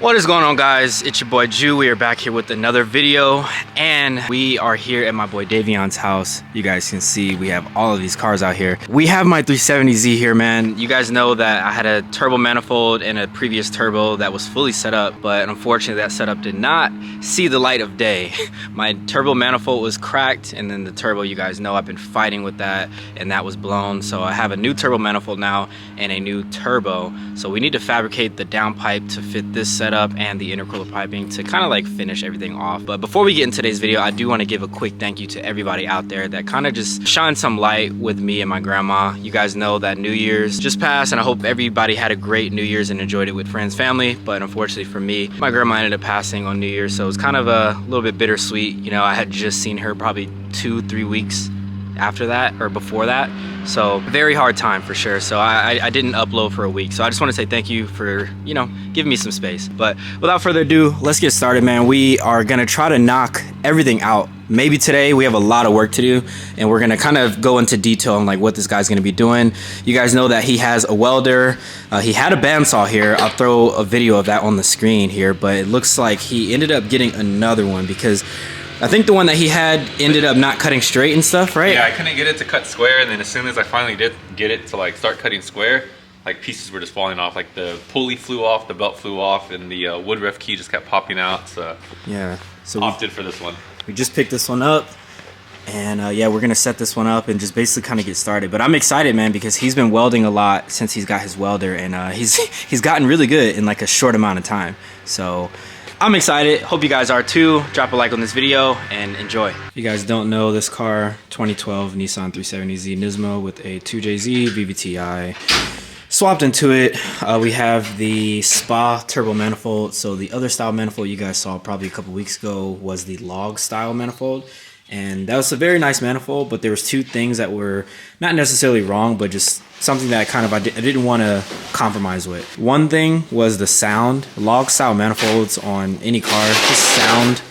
What is going on, guys? It's your boy Ju. We are back here with another video, and we are here at my boy Davion's house. You guys can see we have all of these cars out here. We have my 370Z here, man. You guys know that I had a turbo manifold and a previous turbo that was fully set up, but unfortunately that setup did not see the light of day. My turbo manifold was cracked, and then the turbo, you guys know I've been fighting with that, and that was blown. So I have a new turbo manifold now and a new turbo. So we need to fabricate the downpipe to fit this setup and the intercooler piping to kind of like finish everything off. But before we get into today's video, I do want to give a quick thank you to everybody out there that kind of just shined some light with me and my grandma. You guys know that New Year's just passed, and I hope everybody had a great New Year's and enjoyed it with friends, family. But unfortunately for me, my grandma ended up passing on New Year's, so it was kind of a little bit bittersweet. You know, I had just seen her probably 2-3 weeks after that or before that, so very hard time for sure. So I didn't upload for a week, so I just want to say thank you for, you know, giving me some space. But without further ado, let's get started, man. We are gonna try to knock everything out. Maybe today we have a lot of work to do, and we're gonna kind of go into detail on like what this guy's gonna be doing. You guys know that he has a welder. He had a bandsaw here. I'll throw a video of that on the screen here, but it looks like he ended up getting another one because I think the one that he had ended up not cutting straight and stuff, right? Yeah, I couldn't get it to cut square, and then as soon as I finally did get it to like start cutting square, like pieces were just falling off. Like the pulley flew off, the belt flew off, and the wood ref key just kept popping out. So yeah, so opted for this one. We just picked this one up, and yeah, we're gonna set this one up and just basically kind of get started. But I'm excited, man, because he's been welding a lot since he's got his welder, and he's gotten really good in like a short amount of time. So I'm excited. Hope you guys are too. Drop a like on this video and enjoy. If you guys don't know, this car, 2012 Nissan 370Z Nismo with a 2JZ VVTi swapped into it. We have the Spa turbo manifold. So the other style manifold you guys saw probably a couple weeks ago was the log style manifold. And that was a very nice manifold, but there was two things that were not necessarily wrong, but just something that I didn't want to compromise with. One thing was the sound. Log style manifolds on any car just sound.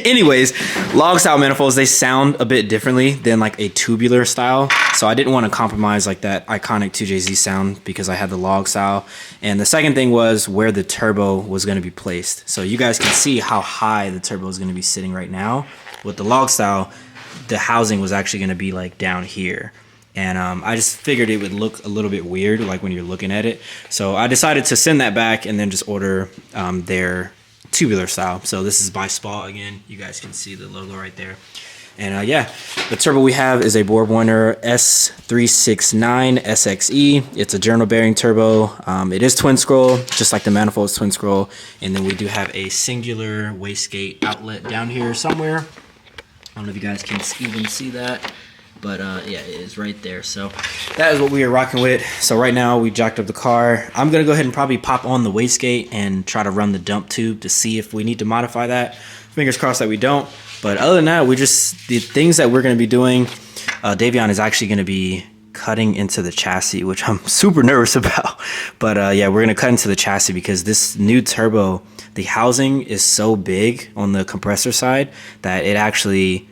Anyways, log style manifolds, they sound a bit differently than like a tubular style. So I didn't want to compromise like that iconic 2JZ sound because I had the log style. And the second thing was where the turbo was going to be placed. So you guys can see how high the turbo is going to be sitting right now. With the log style, the housing was actually going to be like down here. And I just figured it would look a little bit weird like when you're looking at it. So I decided to send that back and then just order their tubular style. So this is by Spa again. You guys can see the logo right there. And yeah, the turbo we have is a Borg-Warner S369 SXE. It's a journal bearing turbo. It is twin scroll, just like the manifold is twin scroll. And then we do have a singular wastegate outlet down here somewhere. I don't know if you guys can even see that, but yeah, it is right there. So that is what we are rocking with. So right now we jacked up the car. I'm gonna go ahead and probably pop on the wastegate and try to run the dump tube to see if we need to modify that. Fingers crossed that we don't. But other than that, the things that we're gonna be doing, Davion is actually gonna be cutting into the chassis, which I'm super nervous about. But yeah, we're gonna cut into the chassis because this new turbo, the housing is so big on the compressor side that it actually,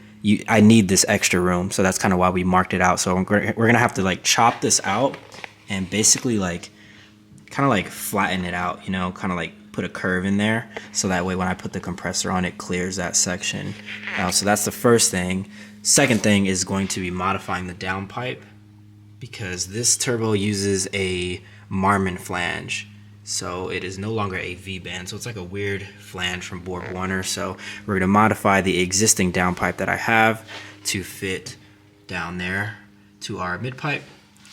I need this extra room. So that's kind of why we marked it out. So we're gonna have to like chop this out and basically like kind of like flatten it out, you know, kind of like put a curve in there. So that way when I put the compressor on, it clears that section. So that's the first thing. Second thing is going to be modifying the downpipe because this turbo uses a Marmon flange. So it is no longer a V-band. So it's like a weird flange from Borg-Warner. So we're gonna modify the existing downpipe that I have to fit down there to our mid pipe.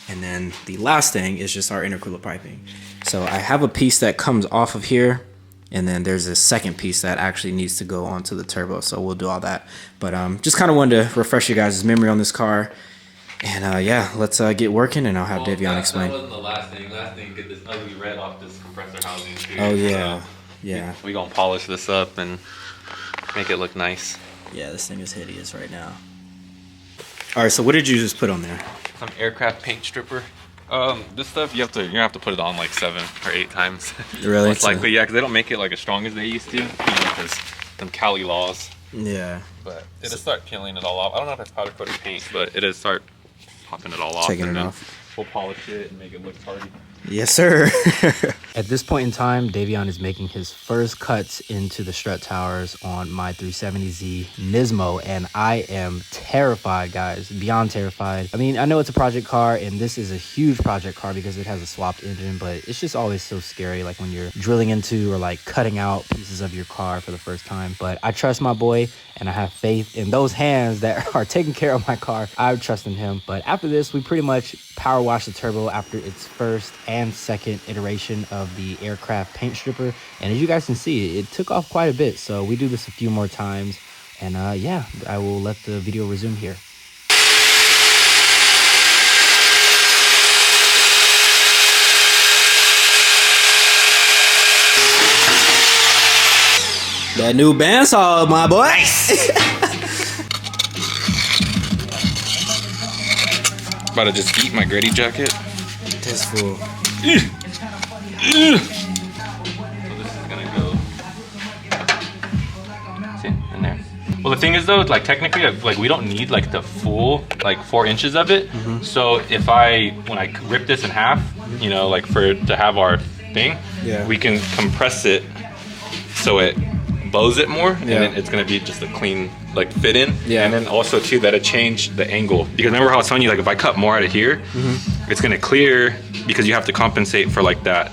And then the last thing is just our intercooler piping. So I have a piece that comes off of here, and then there's a second piece that actually needs to go onto the turbo. So we'll do all that. But just kind of wanted to refresh you guys' memory on this car. And yeah, let's get working, and I'll have Davion explain. That wasn't the last thing. Last thing, get this ugly red off this compressor housing too. Oh yeah, yeah. We gonna polish this up and make it look nice. Yeah, this thing is hideous right now. All right, so what did you just put on there? Some aircraft paint stripper. This stuff you're gonna have to put it on like 7 or 8 times. Really? Most likely, yeah, because they don't make it like as strong as they used to, because them Cali laws. Yeah. But it'll start peeling it all off. I don't know if it's powder coated paint, but it'll start popping it all off. Taking and it then off. We'll polish it and make it look hardy. Yes, sir. At this point in time, Davion is making his first cuts into the strut towers on my 370Z Nismo, and I am terrified, guys, beyond terrified. I mean, I know it's a project car, and this is a huge project car because it has a swapped engine, but it's just always so scary, like when you're drilling into or like cutting out pieces of your car for the first time. But I trust my boy, and I have faith in those hands that are taking care of my car. I trust in him. But after this, we pretty much power wash the turbo after its first and second iteration of the aircraft paint stripper, and as you guys can see, it took off quite a bit. So we do this a few more times, and yeah, I will let the video resume here. That new bandsaw, my boy. About to just eat my Grady jacket. This fool. So this is gonna go. See, in there. Well, the thing is though, like technically, like we don't need like the full like 4 inches of it. So if when I rip this in half, you know, like to have our thing, we can compress it so it bows it more, and then it's gonna be just a clean like fit in. And then also too, that'll change the angle, because remember how I was telling you, like if I cut more out of here, it's gonna clear because you have to compensate for like that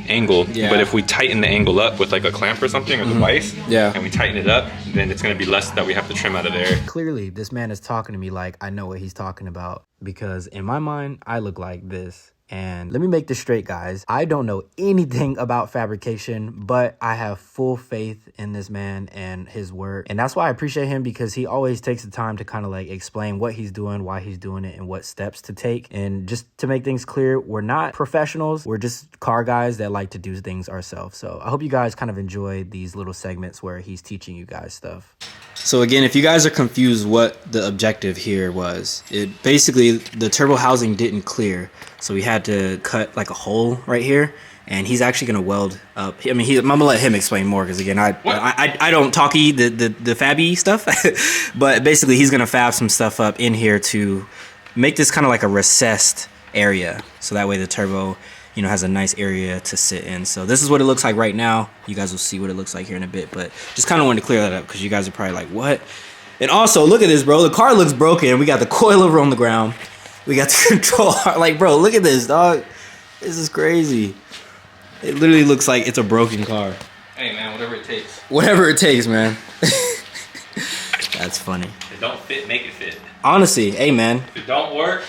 angle. But if we tighten the angle up with like a clamp or something or the vise, and we tighten it up, then it's gonna be less that we have to trim out of there. Clearly, this man is talking to me like I know what he's talking about, because in my mind, I look like this. And let me make this straight, guys. I don't know anything about fabrication, but I have full faith in this man and his work. And that's why I appreciate him, because he always takes the time to kind of like explain what he's doing, why he's doing it, and what steps to take. And just to make things clear, we're not professionals. We're just car guys that like to do things ourselves. So I hope you guys kind of enjoy these little segments where he's teaching you guys stuff. So again, if you guys are confused what the objective here was, it basically, the turbo housing didn't clear. So we had to cut like a hole right here, and he's actually gonna weld up. I mean, I'm gonna let him explain more, because again, I don't talky the fabby stuff, but basically he's gonna fab some stuff up in here to make this kind of like a recessed area, so that way the turbo, you know, has a nice area to sit in. So this is what it looks like right now. You guys will see what it looks like here in a bit, but just kind of wanted to clear that up because you guys are probably like, what? And also, look at this, bro. The car looks broken. We got the coilover on the ground. We got the control arm. Like, bro, look at this, dog. This is crazy. It literally looks like it's a broken car. Hey, man, whatever it takes. Whatever it takes, man. That's funny. If it don't fit, make it fit. Honestly, hey, man. If it don't work,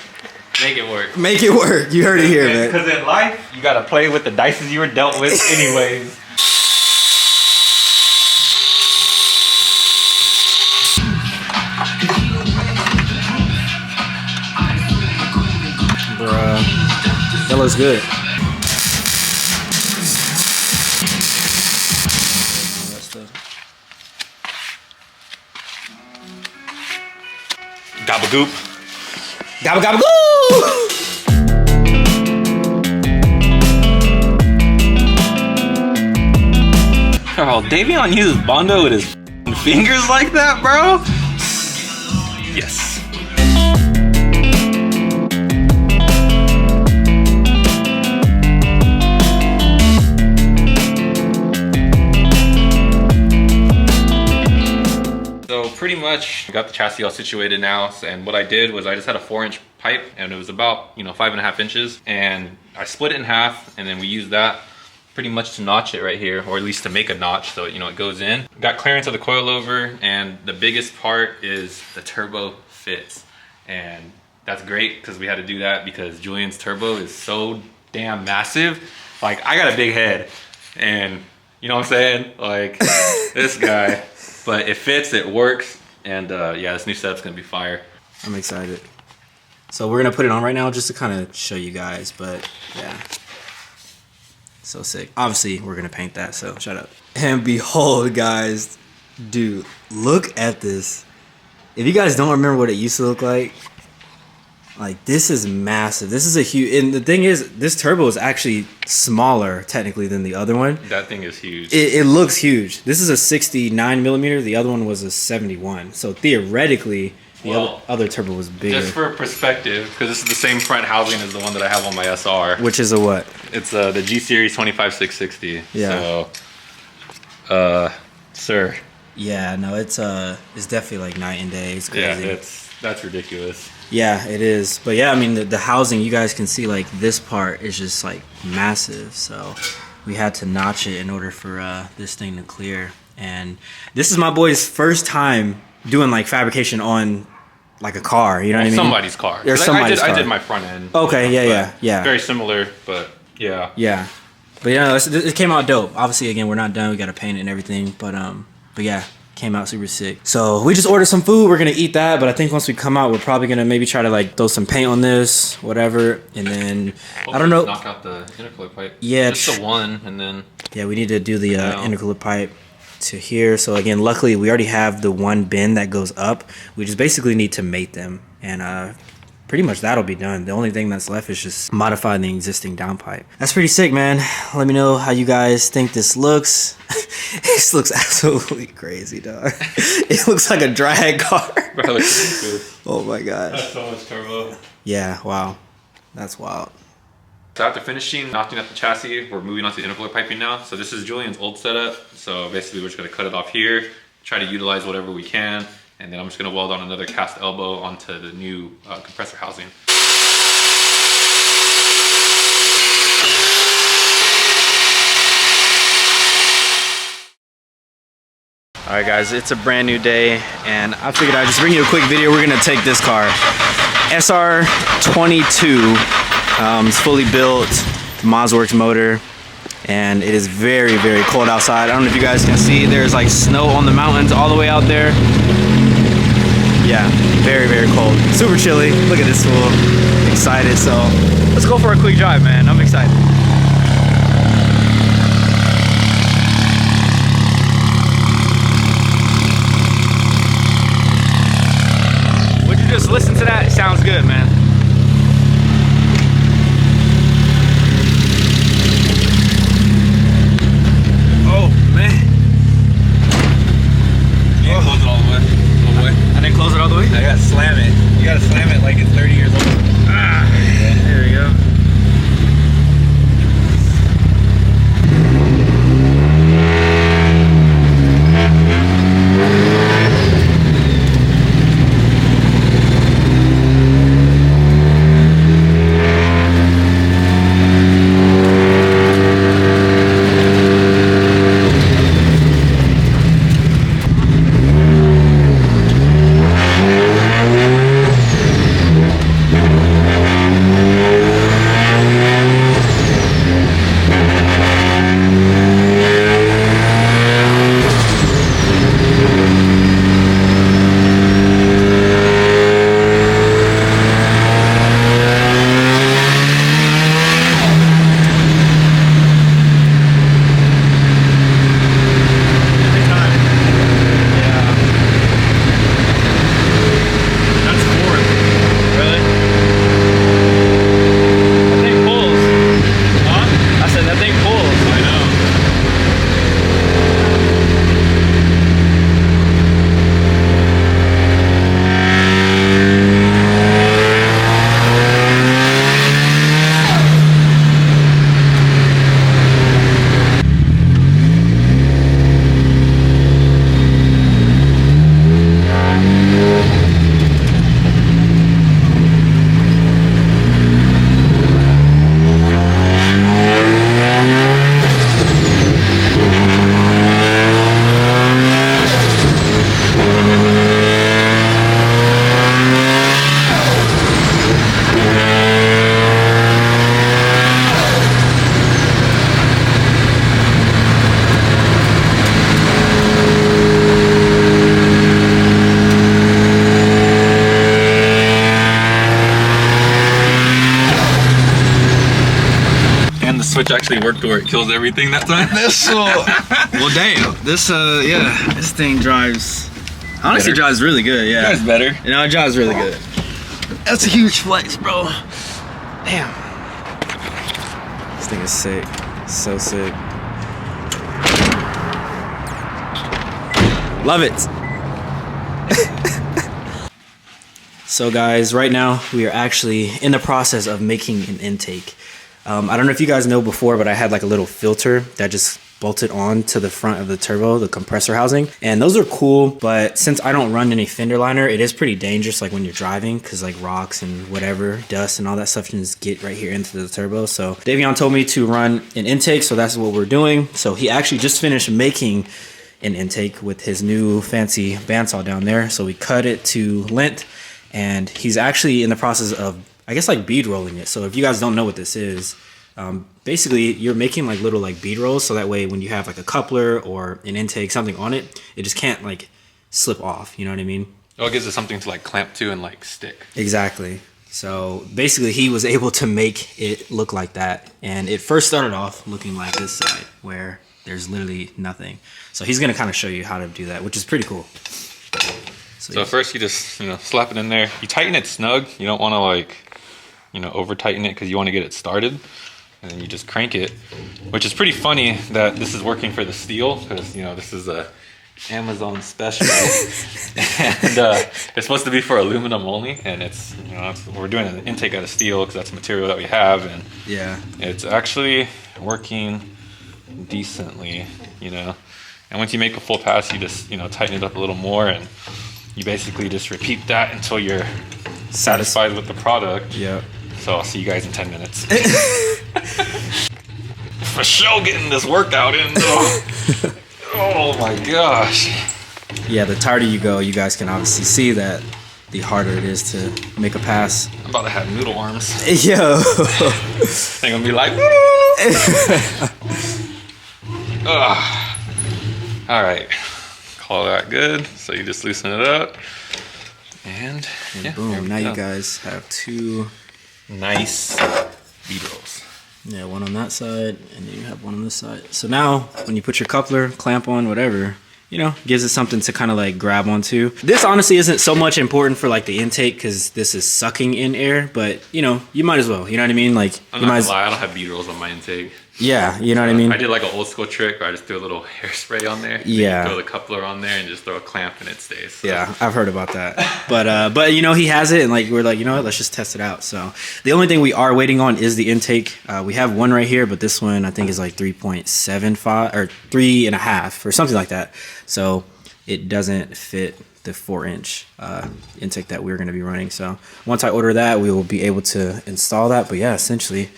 make it work. Make it work. You heard it here, man. Because in life, you gotta play with the dice you were dealt with anyways. Bruh, that looks good. Gabagoop. Gabba gabba goo! Oh, Davion uses Bondo with his fingers like that, bro? Yes. So pretty much I got the chassis all situated now, and what I did was I just had a 4-inch pipe, and it was about 5.5 inches, and I split it in half, and then we used that pretty much to notch it right here, or at least to make a notch so it goes in. Got clearance of the coilover, and the biggest part is the turbo fits, and that's great because we had to do that because Julian's turbo is so damn massive. Like, I got a big head, and you know what I'm saying, like this guy. But it fits, it works, and yeah, this new setup's gonna be fire. I'm excited. So we're gonna put it on right now just to kind of show you guys, but yeah. So sick. Obviously, we're gonna paint that, so shut up. And behold, guys, dude, look at this. If you guys don't remember what it used to look like this is massive. This is a huge, and the thing is, this turbo is actually smaller technically than the other one. That thing is huge. It looks huge. This is a 69 millimeter. The other one was a 71. So theoretically, The other turbo was bigger. Just for perspective, because this is the same front housing as the one that I have on my SR. Which is a what? It's the G Series 25660. Yeah. So, sir. Yeah, no, it's definitely like night and day. It's crazy. Yeah, that's ridiculous. Yeah, it is. But yeah, I mean the housing, you guys can see like this part is just like massive. So we had to notch it in order for this thing to clear. And this is my boy's first time doing like fabrication on like a car. You know what I mean? Somebody's car. There's somebody's car. I did my front end. Okay, yeah. Very similar, but yeah. Yeah. But yeah, it came out dope. Obviously, again, we're not done. We got to paint it and everything. But yeah, came out super sick. So we just ordered some food. We're gonna eat that. But I think once we come out, we're probably gonna maybe try to like throw some paint on this, whatever. And then I don't know. Knock out the intercooler pipe. Yeah, just the one, and then. Yeah, we need to do the intercooler pipe to here. So again, luckily we already have the one bin that goes up. We just basically need to mate them, and pretty much that'll be done. The only thing that's left is just modify the existing downpipe. That's pretty sick, man. Let me know how you guys think this looks. This looks absolutely crazy, dog. It looks like a drag car. Bro, looks oh my gosh. That's so much turbo. Yeah, wow. That's wild. So after finishing notching up the chassis, we're moving on to intercooler piping now. So this is Julian's old setup. So basically we're just gonna cut it off here, try to utilize whatever we can, and then I'm just gonna weld on another cast elbow onto the new compressor housing. All right, guys, it's a brand new day, and I figured I'd just bring you a quick video. We're gonna take this car, SR22. It's fully built, Mosworks motor, and it is very, very cold outside. I don't know if you guys can see, there's like snow on the mountains all the way out there. Yeah, very, very cold. Super chilly. Look at this fool. Excited, so let's go for a quick drive, man. I'm excited. Would you just listen to that? It sounds good, man. Close it all the way? I gotta slam it. You gotta slam it like it's 30 years old. Ah, there we go. Switch actually worked where it kills everything that time. This well, damn. This yeah, this thing drives. Honestly, drives really good. Yeah, Drives better. You know, it drives really good. That's a huge flex, bro. Damn. This thing is sick. So sick. Love it. So guys, right now we are actually in the process of making an intake. I don't know if you guys know before, but I had like a little filter that just bolted on to the front of the turbo, the compressor housing. And those are cool, but since I don't run any fender liner, it is pretty dangerous like when you're driving, because like rocks and whatever, dust and all that stuff can just get right here into the turbo. So Davion told me to run an intake, so that's what we're doing. So he actually just finished making an intake with his new fancy bandsaw down there. So we cut it to length, and he's actually in the process of, I guess, like bead rolling it. So if you guys don't know what this is, basically you're making like little like bead rolls, so that way when you have like a coupler or an intake, something on it, it just can't like slip off, you know what I mean? Oh, it gives us something to like clamp to and like stick. Exactly. So basically he was able to make it look like that, and it first started off looking like this side where there's literally nothing. So he's gonna kind of show you how to do that, which is pretty cool. So first you just, slap it in there. You tighten it snug. You don't want to like, over tighten it, because you want to get it started. And then you just crank it, which is pretty funny that this is working for the steel, because this is a Amazon special, and it's supposed to be for aluminum only, and it's we're doing an intake out of steel because that's the material that we have, and yeah, it's actually working decently, And once you make a full pass, you just tighten it up a little more, and you basically just repeat that until you're satisfied with the product. Yeah. So I'll see you guys in 10 minutes. For sure getting this workout in though. Oh my gosh. Yeah, the tighter you go, you guys can obviously see that the harder it is to make a pass. I'm about to have noodle arms. Yo. They're gonna be like, all right. Call that good. So you just loosen it up. And boom, now you guys have two nice bead rolls. Yeah, one on that side, and then you have one on this side. So now, when you put your coupler, clamp on, whatever, gives it something to kind of like grab onto. This honestly isn't so much important for like the intake, because this is sucking in air, but you might as well, you know what I mean? Like, I'm you not might gonna lie, I don't have bead rolls on my intake. Yeah, you know what I mean? I did like an old school trick where I just threw a little hairspray on there. Yeah. Throw the coupler on there and just throw a clamp and it stays. So. Yeah, I've heard about that. But he has it, and like we're like, you know what, let's just test it out. So the only thing we are waiting on is the intake. We have one right here, but this one I think is like 3.75 or 3.5 or something like that. So it doesn't fit the 4-inch intake that we're going to be running. So once I order that, we will be able to install that. But yeah, essentially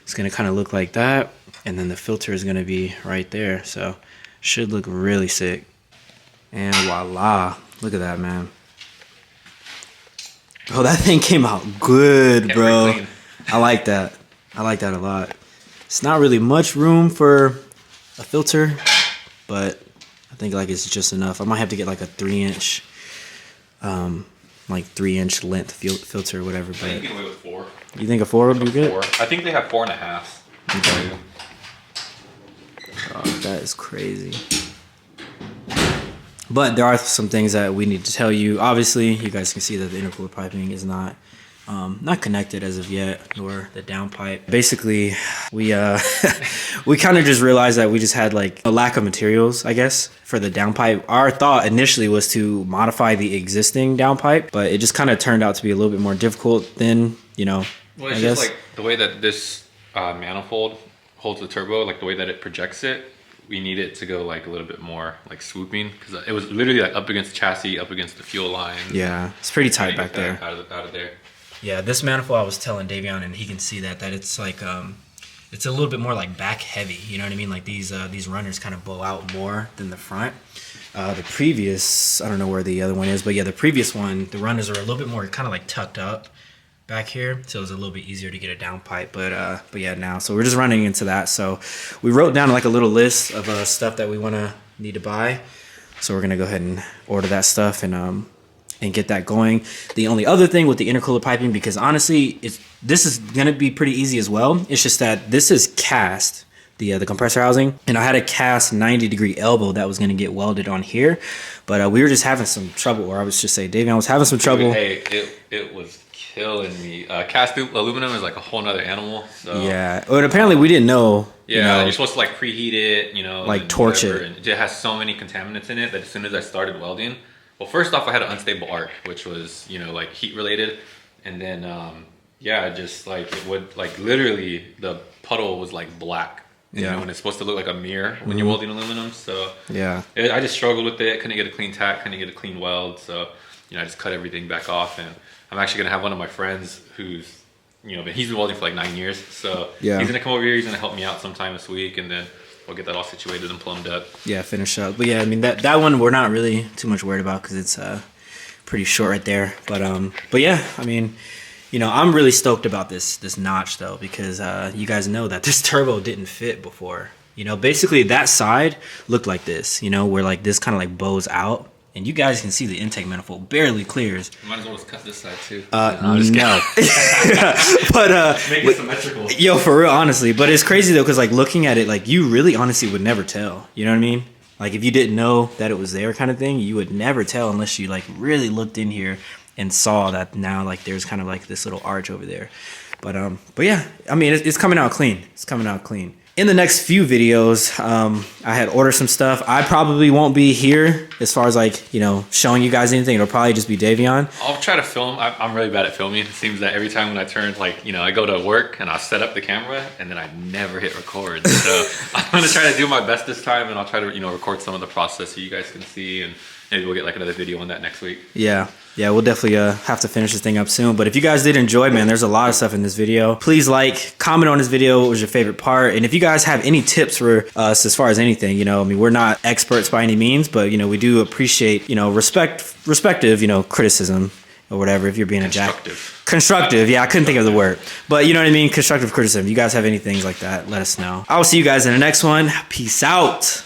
it's going to kind of look like that, and then the filter is going to be right there. So should look really sick. And voila, look at that, man. Oh, that thing came out good, bro. I like that. I like that a lot. It's not really much room for a filter, but I think like it's just enough. I might have to get like a 3-inch, like 3-inch length filter or whatever. But you can get away with 4. You think a 4 would be good? 4. I think they have 4.5. Okay. Oh, that is crazy. But there are some things that we need to tell you. Obviously, you guys can see that the intercooler piping is not connected as of yet, nor the downpipe. Basically, we we kind of just realized that we just had like a lack of materials, I guess, for the downpipe. Our thought initially was to modify the existing downpipe, but it just kind of turned out to be a little bit more difficult than, Well, it's just like the way that this manifold holds the turbo, like the way that it projects it, we need it to go like a little bit more like swooping, because it was literally like up against the chassis, up against the fuel line. Yeah, it's pretty tight back there. Out of there. Yeah, this manifold I was telling Davion, and he can see that it's like it's a little bit more like back heavy. You know what I mean? Like these runners kind of bow out more than the front. The previous, I don't know where the other one is, but yeah, the previous one, the runners are a little bit more kind of like tucked up back here, so it was a little bit easier to get a downpipe. But yeah, now, so we're just running into that. So we wrote down like a little list of stuff that we need to buy. So we're gonna go ahead and order that stuff and get that going. The only other thing with the intercooler piping, because honestly, this is gonna be pretty easy as well. It's just that this is cast, the compressor housing, and I had a cast 90-degree elbow that was gonna get welded on here, but we were just having some trouble, or I was just saying, Davion was having some trouble. Hey, it was killing me. Cast aluminum is like a whole nother animal. So. Yeah, but apparently we didn't know. Yeah, you're supposed to like preheat it, like torch it. And it has so many contaminants in it that as soon as I started welding, Well, first off, I had an unstable arc, which was, you know, like heat related. And then, yeah, just like it would, like literally the puddle was like black. You know, when it's supposed to look like a mirror when you're welding aluminum. So Yeah. I just struggled with it. Couldn't get a clean tack, couldn't get a clean weld. So, you know, I just cut everything back off. And I'm actually going to have one of my friends who's, you know, he's been welding for like 9 years. So Yeah. he's going to come over here. He's going to help me out sometime this week. And then we'll get that all situated and plumbed up. Yeah, finish up. But yeah, I mean that one we're not really too much worried about because it's pretty short right there. But yeah, I mean, you know, I'm really stoked about this notch though because you guys know that this turbo didn't fit before. You know, basically that side looked like this. You know, where like this kind of like bows out. And you guys can see the intake manifold barely clears. Might as well just cut this side too. No. But Make it symmetrical. yo, for real, honestly. But it's crazy though, because like looking at it, like you really honestly would never tell. You know what I mean? Like if you didn't know that it was there, kind of thing, you would never tell unless you like really looked in here and saw that now like there's kind of like this little arch over there. But yeah, I mean it's coming out clean. It's coming out clean. In the next few videos, I had ordered some stuff. I probably won't be here as far as like, you know, showing you guys anything. It'll probably just be Davion. I'll try to film. I'm really bad at filming. It seems that every time when I turn, like, you know, I go to work and I'll set up the camera and then I never hit record. So I'm going to try to do my best this time and I'll try to, you know, record some of the process so you guys can see and maybe we'll get like another video on that next week. Yeah, we'll definitely have to finish this thing up soon. But if you guys did enjoy, man, there's a lot of stuff in this video. Please like, comment on this video. What was your favorite part? And if you guys have any tips for us as far as anything, you know, I mean, we're not experts by any means, but, you know, we do appreciate, you know, respective, you know, criticism or whatever if you're being a jack. Constructive. Yeah, I couldn't think of the word. But you know what I mean? Constructive criticism. If you guys have anything like that, let us know. I will see you guys in the next one. Peace out.